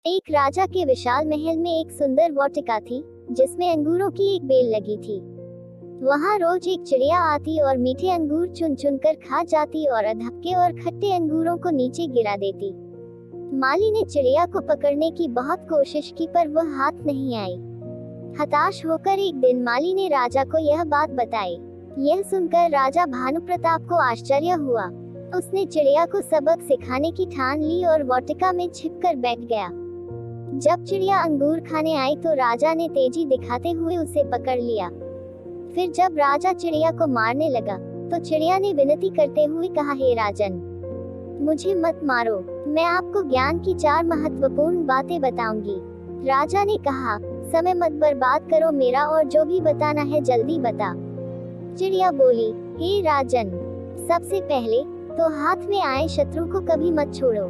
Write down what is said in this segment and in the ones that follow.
एक राजा के विशाल महल में एक सुंदर वाटिका थी, जिसमें अंगूरों की एक बेल लगी थी। वहाँ रोज एक चिड़िया आती और मीठे अंगूर चुन चुन कर खा जाती और अधक्के और खट्टे अंगूरों को नीचे गिरा देती। माली ने चिड़िया को पकड़ने की बहुत कोशिश की, पर वह हाथ नहीं आई। हताश होकर एक दिन माली ने राजा को यह बात बताई। यह सुनकर राजा भानुप्रताप को आश्चर्य हुआ। उसने चिड़िया को सबक सिखाने की ठान ली और वाटिका में छिपकर बैठ गया। जब चिड़िया अंगूर खाने आई तो राजा ने तेजी दिखाते हुए उसे पकड़ लिया। फिर जब राजा चिड़िया को मारने लगा तो चिड़िया ने विनती करते हुए कहा, हे राजन, मुझे मत मारो, मैं आपको ज्ञान की 4 महत्वपूर्ण बातें बताऊंगी। राजा ने कहा, समय मत बर्बाद करो मेरा, और जो भी बताना है जल्दी बता। चिड़िया बोली, हे राजन, सबसे पहले तो हाथ में आए शत्रु को कभी मत छोड़ो।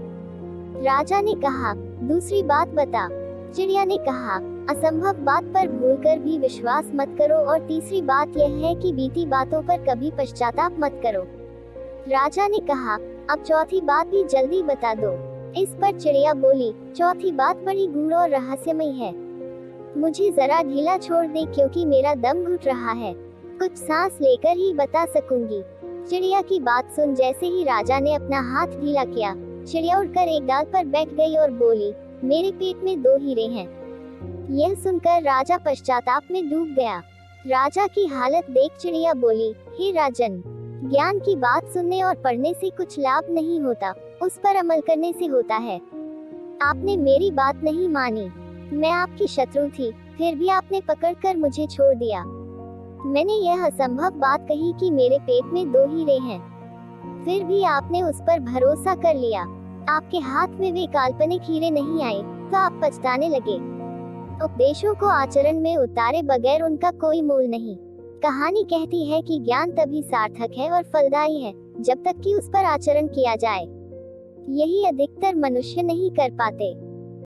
राजा ने कहा, दूसरी बात बता। चिड़िया ने कहा, असंभव बात पर भूलकर भी विश्वास मत करो, और तीसरी बात यह है कि बीती बातों पर कभी पश्चाताप मत करो। राजा ने कहा, अब चौथी बात भी जल्दी बता दो। इस पर चिड़िया बोली, चौथी बात बड़ी गूढ़ और रहस्यमय है, मुझे जरा ढीला छोड़ दे क्योंकि मेरा दम घुट रहा है, कुछ सांस लेकर ही बता सकूंगी। चिड़िया की बात सुन जैसे ही राजा ने अपना हाथ ढीला किया, चिड़िया उड़कर एक डाल पर बैठ गई और बोली, मेरे पेट में 2 हीरे हैं। यह सुनकर राजा पश्चाताप में डूब गया। राजा की हालत देख चिड़िया बोली, हे राजन, ज्ञान की बात सुनने और पढ़ने से कुछ लाभ नहीं होता, उस पर अमल करने से होता है। आपने मेरी बात नहीं मानी, मैं आपकी शत्रु थी, फिर भी आपने पकड़कर मुझे छोड़ दिया। मैंने यह असंभव बात कही कि मेरे पेट में 2 हीरे हैं, फिर भी आपने उस पर भरोसा कर लिया। आपके हाथ में वे काल्पनिक हीरे नहीं आए तो आप पछताने लगे। उपदेशों को आचरण में उतारे बगैर उनका कोई मोल नहीं। कहानी कहती है कि ज्ञान तभी सार्थक है और फलदायी है जब तक कि उस पर आचरण किया जाए। यही अधिकतर मनुष्य नहीं कर पाते।